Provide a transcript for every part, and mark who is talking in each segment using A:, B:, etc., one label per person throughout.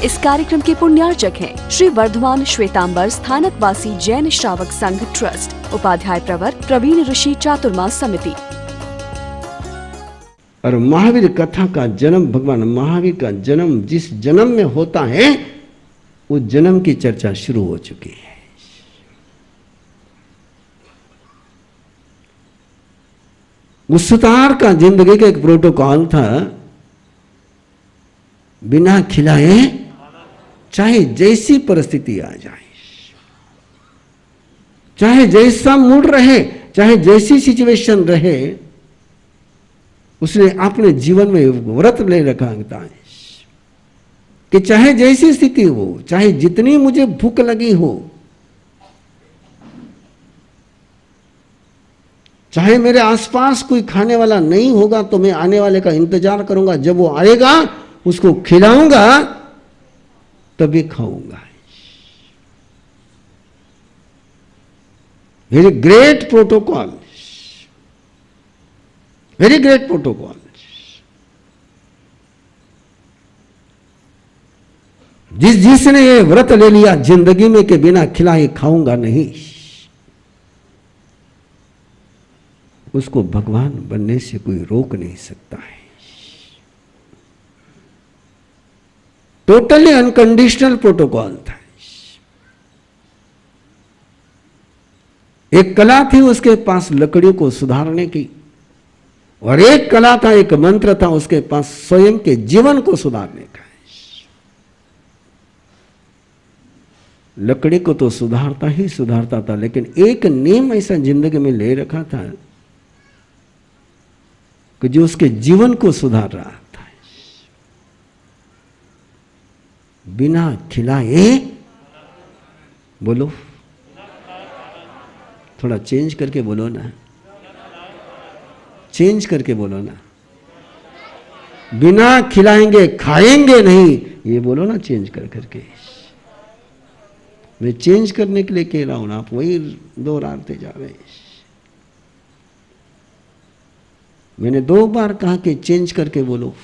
A: इस कार्यक्रम के पुण्यार्चक हैं श्री वर्धमान श्वेतांबर स्थानकवासी जैन श्रावक संघ ट्रस्ट, उपाध्याय प्रवर प्रवीण ऋषि चातुर्मास समिति।
B: और महावीर कथा का जन्म, भगवान महावीर का जन्म जिस जन्म में होता है उस जन्म की चर्चा शुरू हो चुकी है। उस सुतार का जिंदगी का एक प्रोटोकॉल था, बिना खिलाए चाहे जैसी परिस्थिति आ जाए, चाहे जैसा मूड रहे, चाहे जैसी सिचुएशन रहे, उसने अपने जीवन में व्रत ले रखा है कि चाहे जैसी स्थिति हो, चाहे जितनी मुझे भूख लगी हो, चाहे मेरे आसपास कोई खाने वाला नहीं होगा तो मैं आने वाले का इंतजार करूंगा, जब वो आएगा उसको खिलाऊंगा तभी खाऊंगा। Very great protocol, very great protocol. जिसने ये व्रत ले लिया जिंदगी में के बिना खिलाए खाऊंगा नहीं, उसको भगवान बनने से कोई रोक नहीं सकता है। टोटली अनकंडीशनल प्रोटोकॉल था। एक कला थी उसके पास लकड़ियों को सुधारने की, और एक कला था, एक मंत्र था उसके पास स्वयं के जीवन को सुधारने का। लकड़ी को तो सुधारता ही सुधारता था, लेकिन एक नियम ऐसा जिंदगी में ले रखा था कि जो उसके जीवन को सुधार रहा था। बिना खिलाए, बोलो, थोड़ा चेंज करके बोलो ना, चेंज करके बोलो ना। बिना खिलाएंगे खाएंगे नहीं, ये बोलो ना चेंज कर करके। मैं चेंज करने के लिए कह रहा हूं ना, आप वही दोहराते जा रहे हैं। मैंने 2 बार कहा कि चेंज करके बोलो,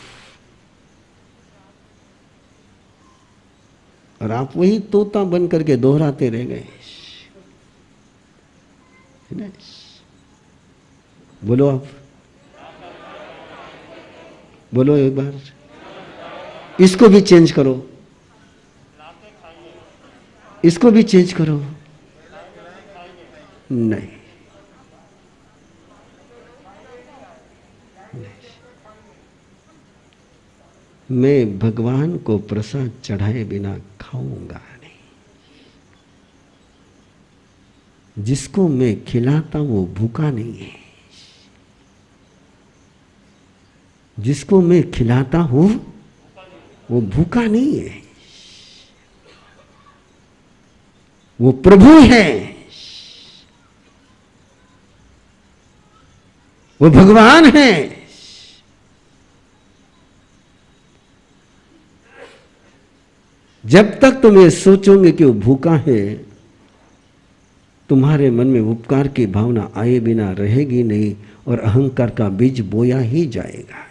B: और आप वही तोता बन करके दोहराते रह गए। बोलो, आप बोलो एक बार, इसको भी चेंज करो, इसको भी चेंज करो। नहीं, मैं भगवान को प्रसाद चढ़ाए बिना खाऊंगा नहीं। जिसको मैं खिलाता वो भूखा नहीं है, जिसको मैं खिलाता हूं वो भूखा नहीं है, वो प्रभु है, वो भगवान है। जब तक तुम ये सोचोगे कि वो भूखा है, तुम्हारे मन में उपकार की भावना आए बिना रहेगी नहीं, और अहंकार का बीज बोया ही जाएगा।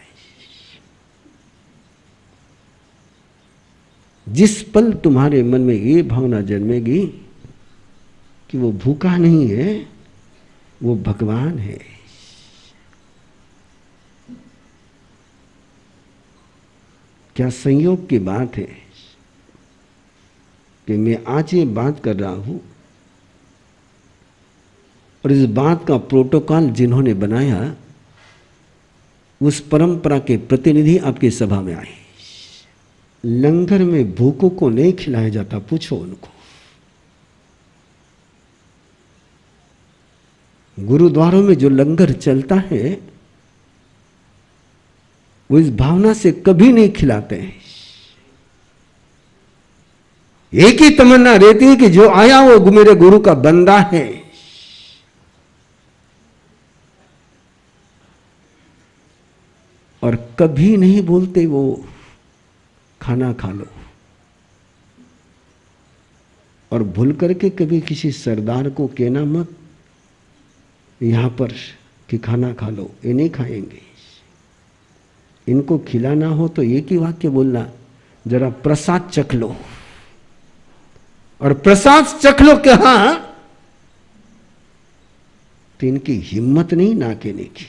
B: जिस पल तुम्हारे मन में ये भावना जन्मेगी कि वो भूखा नहीं है, वो भगवान है। क्या संयोग की बात है कि मैं आज ये बात कर रहा हूं, और इस बात का प्रोटोकॉल जिन्होंने बनाया उस परंपरा के प्रतिनिधि आपकी सभा में आए। लंगर में भूखों को नहीं खिलाया जाता, पूछो उनको। गुरुद्वारों में जो लंगर चलता है वो इस भावना से कभी नहीं खिलाते हैं। एक ही तमन्ना रहती है कि जो आया वो मेरे गुरु का बंदा है। और कभी नहीं बोलते वो खाना खा लो, और भूल करके कभी किसी सरदार को कहना मत यहां पर कि खाना खा लो, ये नहीं खाएंगे। इनको खिलाना हो तो एक ही वाक्य बोलना जरा प्रसाद चख लो, और प्रसाद चख लो कहां, तो इनकी हिम्मत नहीं ना कहने की।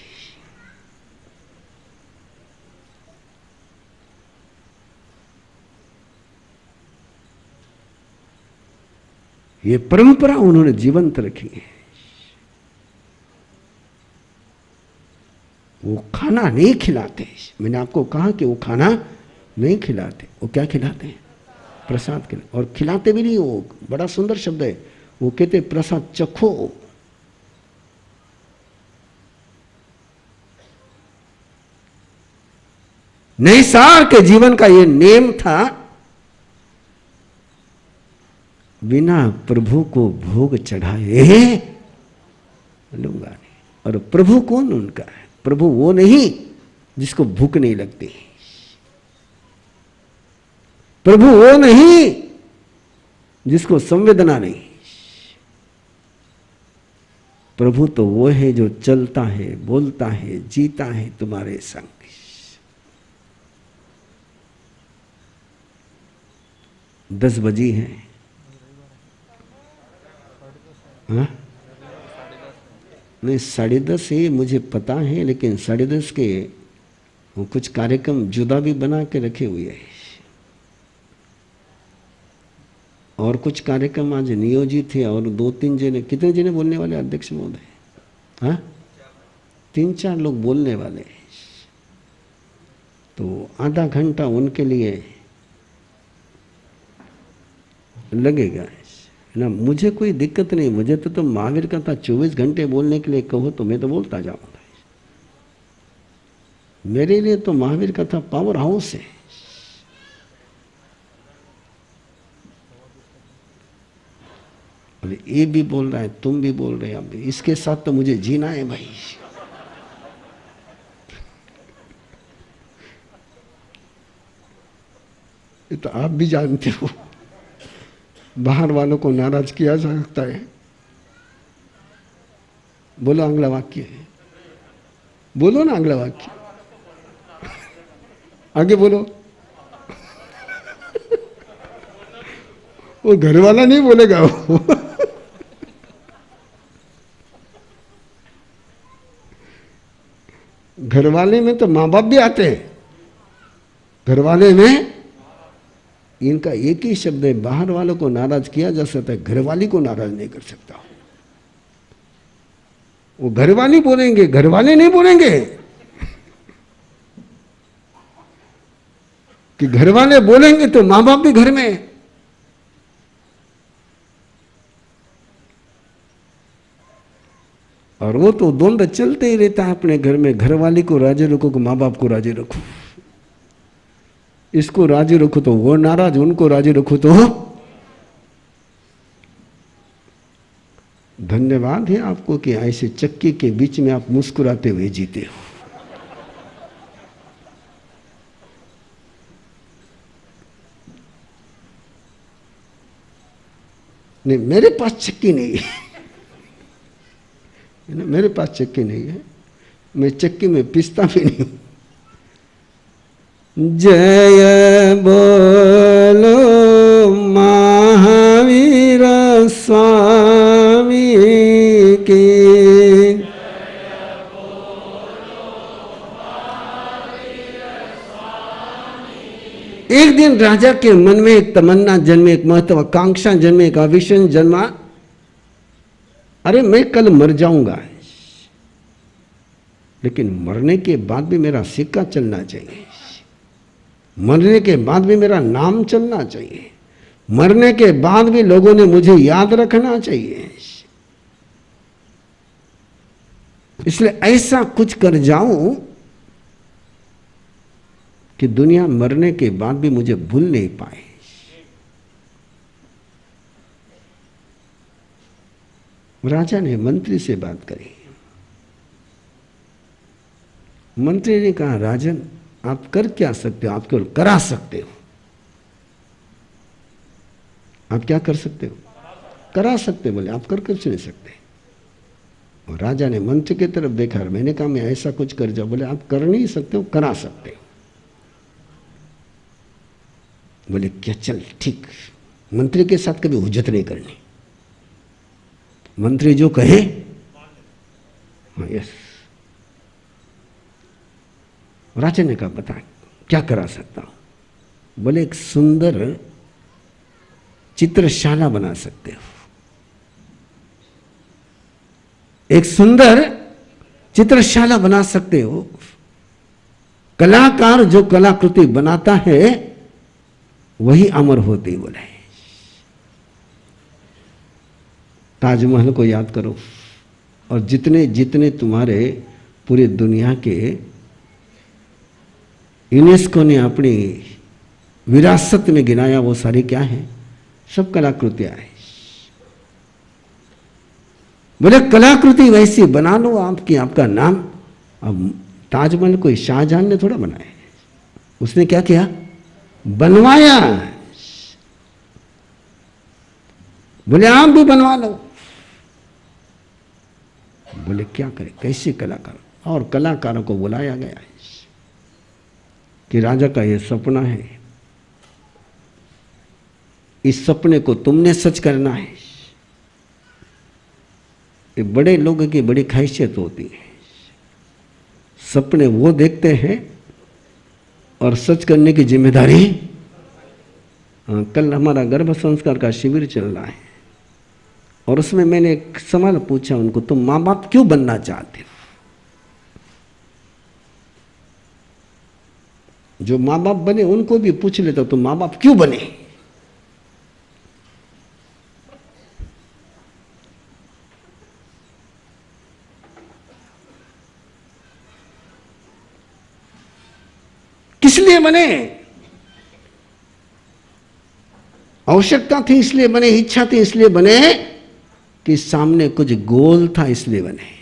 B: ये परंपरा उन्होंने जीवंत रखी है। वो खाना नहीं खिलाते, मैंने आपको कहा कि वो खाना नहीं खिलाते, वो क्या खिलाते हैं? प्रसाद खिलाते, और खिलाते भी नहीं, वो बड़ा सुंदर शब्द है, वो कहते प्रसाद चखो। नैसार के जीवन का ये नेम था, बिना प्रभु को भोग चढ़ाए लूंगा नहीं। और प्रभु कौन उनका है? प्रभु वो नहीं जिसको भूख नहीं लगती, प्रभु वो नहीं जिसको संवेदना नहीं, प्रभु तो वो है जो चलता है, बोलता है, जीता है तुम्हारे संग। 10 बजी है। हाँ? नहीं, 10:30 ही मुझे पता है, लेकिन 10:30 के कुछ कार्यक्रम जुदा भी बना के रखे हुए हैं, और कुछ कार्यक्रम आज नियोजित है, और 2-3 जने, कितने जने बोलने वाले अध्यक्ष महोदय? हाँ, 3-4 लोग बोलने वाले, तो आधा घंटा उनके लिए लगेगा ना। मुझे कोई दिक्कत नहीं, मुझे तो महावीर कथा 24 घंटे बोलने के लिए कहो तो मैं तो बोलता जाऊंगा। मेरे लिए तो महावीर कथा पावर हाउस है। अरे ये भी बोल रहा है, तुम भी बोल रहे हो, अब इसके साथ तो मुझे जीना है भाई। ये तो आप भी जानते हो, बाहर वालों को नाराज किया जा सकता है। बोलो अगला वाक्य, बोलो ना अगला वाक्य, आगे बोलो। वो घर वाला नहीं बोलेगा वो। घर वाले में तो माँ बाप भी आते हैं, घर वाले में इनका एक ही शब्द है, बाहर वालों को नाराज किया जा सकता है, घर वाली को नाराज नहीं कर सकता। वो घर वाली बोलेंगे, घर वाले नहीं बोलेंगे। कि घर वाले बोलेंगे तो मां बाप भी घर में। और वो तो द्वंद चलते ही रहता है अपने घर में, घर वाली को राजी रखो कि मां बाप को राजी रखो, इसको राजी रखो तो वो नाराज, उनको राजी रखो तो। धन्यवाद है आपको कि ऐसे चक्की के बीच में आप मुस्कुराते हुए जीते हो। नहीं, मेरे पास चक्की नहीं है, मेरे पास चक्की नहीं है, मैं चक्की में पिसता भी नहीं हूं। जय बोलो महावीर स्वामी की। एक दिन राजा के मन में एक तमन्ना जन्मे, एक महत्वाकांक्षा जन्मे, एक अविशन जन्मा, अरे मैं कल मर जाऊंगा, लेकिन मरने के बाद भी मेरा सिक्का चलना चाहिए, मरने के बाद भी मेरा नाम चलना चाहिए, मरने के बाद भी लोगों ने मुझे याद रखना चाहिए। इसलिए ऐसा कुछ कर जाऊं कि दुनिया मरने के बाद भी मुझे भूल नहीं पाए। राजा ने मंत्री से बात करी। मंत्री ने कहा, राजन आप कर क्या सकते हो, आप केवल करा सकते हो। आप क्या कर सकते हो? करा सकते। बोले आप कर नहीं सकते। और राजा ने मंत्री की तरफ देखा, मैंने कहा मैं ऐसा कुछ कर जाऊं। बोले आप कर नहीं सकते हो, करा सकते हो। बोले क्या, चल ठीक, मंत्री के साथ कभी हुज्जत नहीं करनी, मंत्री जो कहे हाँ यस। राजा ने कहा बता क्या करा सकता हूं। बोले एक सुंदर चित्रशाला बना सकते हो, एक सुंदर चित्रशाला बना सकते हो। कलाकार जो कलाकृति बनाता है वही अमर होती। बोले ताजमहल को याद करो, और जितने जितने तुम्हारे पूरी दुनिया के यूनेस्को ने अपनी विरासत में गिनाया वो सारी क्या है, सब कलाकृतियां हैं। बोले कलाकृति वैसी बना लो आपकी, आपका नाम। अब ताजमहल कोई शाहजहां ने थोड़ा बनाया, उसने क्या किया, बनवाया। बोले आप भी बनवा लो। बोले क्या करें, कैसे कलाकार। और कलाकारों को बुलाया गया कि राजा का ये सपना है, इस सपने को तुमने सच करना है। ये बड़े लोगों की बड़ी खासियत होती है, सपने वो देखते हैं और सच करने की जिम्मेदारी। कल हमारा गर्भ संस्कार का शिविर चल रहा है और उसमें मैंने एक सवाल पूछा उनको, तुम माँ बाप क्यों बनना चाहते हो? जो माँ बाप बने उनको भी पूछ लेता, तुम माँ बाप क्यों बने? किस लिए बने? आवश्यकता थी इसलिए बने, इच्छा थी इसलिए बने, कि सामने कुछ गोल था इसलिए बने।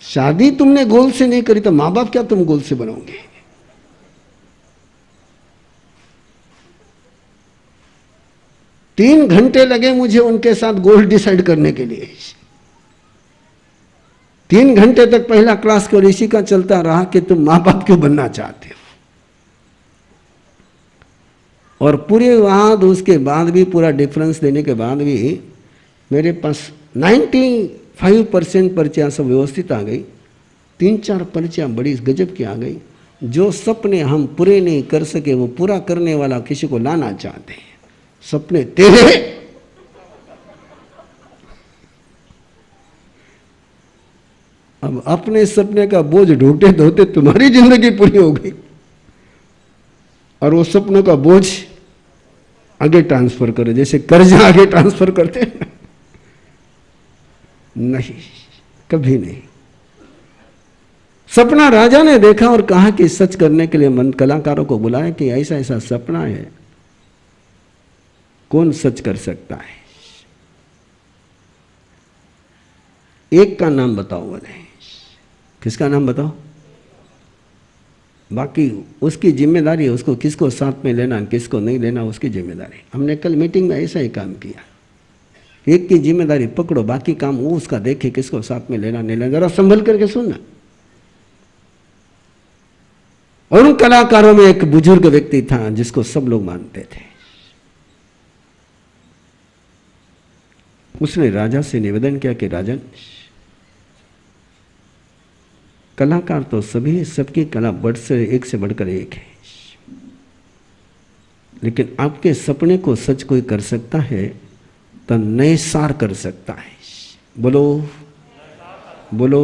B: शादी तुमने गोल से नहीं करी तो मां बाप क्या तुम गोल से बनोगे? तीन घंटे लगे मुझे उनके साथ गोल डिसाइड करने के लिए। 3 घंटे तक पहला क्लास को इसी का चलता रहा कि तुम मां बाप क्यों बनना चाहते हो। और पूरे वहां उसके बाद भी पूरा डिफरेंस देने के बाद भी मेरे पास 95% पर्चियाँ सब व्यवस्थित आ गई। 3-4 पर्चियाँ बड़ी गजब की आ गई। जो सपने हम पूरे नहीं कर सके वो पूरा करने वाला किसी को लाना चाहते हैं। सपने तेरे, अब अपने सपने का बोझ ढोते ढोते तुम्हारी जिंदगी पूरी हो गई और वो सपनों का बोझ आगे ट्रांसफर करो, जैसे कर्जा आगे ट्रांसफर करते हैं। नहीं, कभी नहीं। सपना राजा ने देखा और कहा कि सच करने के लिए मन कलाकारों को बुलाया कि ऐसा ऐसा सपना है, कौन सच कर सकता है? एक का नाम बताओ। बोले किसका नाम बताओ? बाकी उसकी जिम्मेदारी है, उसको किसको साथ में लेना किसको नहीं लेना उसकी जिम्मेदारी। हमने कल मीटिंग में ऐसा ही काम किया, एक की जिम्मेदारी पकड़ो, बाकी काम वो उसका देखे किसको साथ में लेना नहीं लेना। जरा संभल करके सुनना। और उन कलाकारों में एक बुजुर्ग व्यक्ति था जिसको सब लोग मानते थे। उसने राजा से निवेदन किया कि राजन, कलाकार तो सभी, सबकी कला एक से बढ़कर एक है, लेकिन आपके सपने को सच कोई कर सकता है तो नए सार कर सकता है। बोलो बोलो,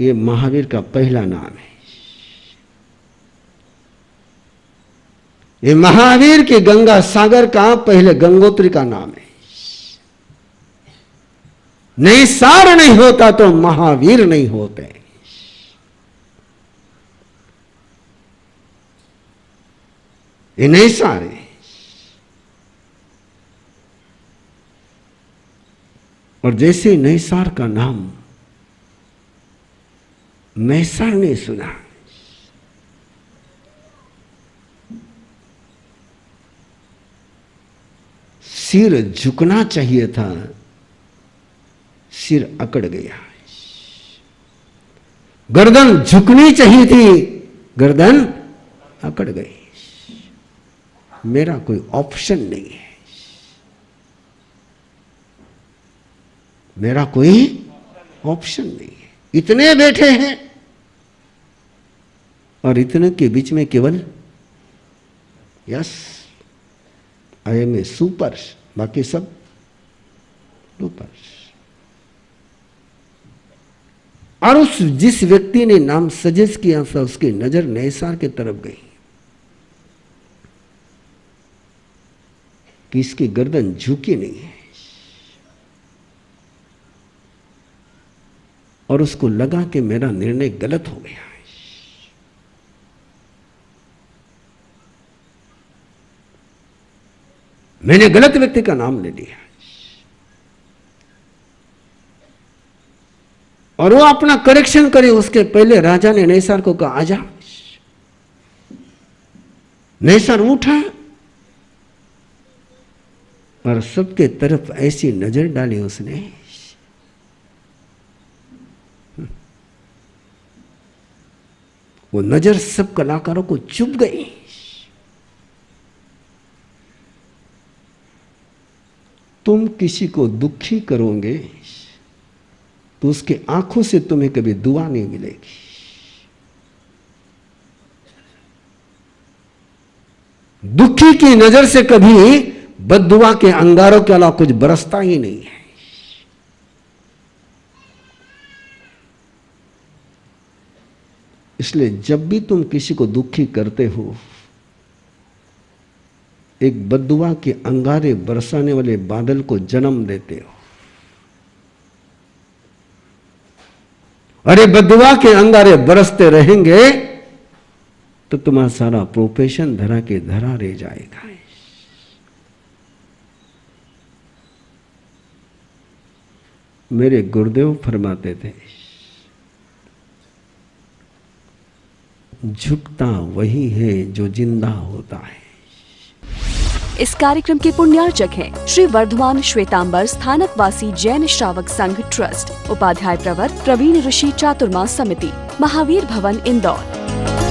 B: ये महावीर का पहला नाम है। ये महावीर के गंगा सागर का पहले गंगोत्री का नाम है। नए सार नहीं होता तो महावीर नहीं होते। ये नए सार है। और जैसे नए सार का नाम नैसार ने सुना, सिर झुकना चाहिए था, सिर अकड़ गया। गर्दन झुकनी चाहिए थी, गर्दन अकड़ गई। मेरा कोई ऑप्शन नहीं है, मेरा कोई ऑप्शन नहीं है। इतने बैठे हैं और इतने के बीच में केवल yes I am a super, बाकी सब डुपर। और उस जिस व्यक्ति ने नाम सजेस्ट किया था उसकी नजर नैसार की तरफ गई कि इसकी गर्दन झुकी नहीं है, और उसको लगा कि मेरा निर्णय गलत हो गया है। मैंने गलत व्यक्ति का नाम ले लिया और वो अपना करेक्शन करे उसके पहले राजा ने नैसार को कहा आजा। नैसार उठा और सबके तरफ ऐसी नजर डाली उसने, वो नजर सब कलाकारों को चुभ गई। तुम किसी को दुखी करोगे तो उसके आंखों से तुम्हें कभी दुआ नहीं मिलेगी। दुखी की नजर से कभी बद्दुआ के अंगारों के अलावा कुछ बरसता ही नहीं है। इसलिए जब भी तुम किसी को दुखी करते हो, एक बद्दुआ के अंगारे बरसाने वाले बादल को जन्म देते हो। अरे बद्दुआ के अंगारे बरसते रहेंगे तो तुम्हारा सारा प्रोफेशन धरा के धरा रह जाएगा। मेरे गुरुदेव फरमाते थे, झुकता वही है जो जिंदा होता है।
A: इस कार्यक्रम के पुण्यार्चक हैं श्री वर्धमान श्वेतांबर स्थानकवासी जैन श्रावक संघ ट्रस्ट, उपाध्याय प्रवर प्रवीण ऋषि चातुर्मास समिति, महावीर भवन इंदौर।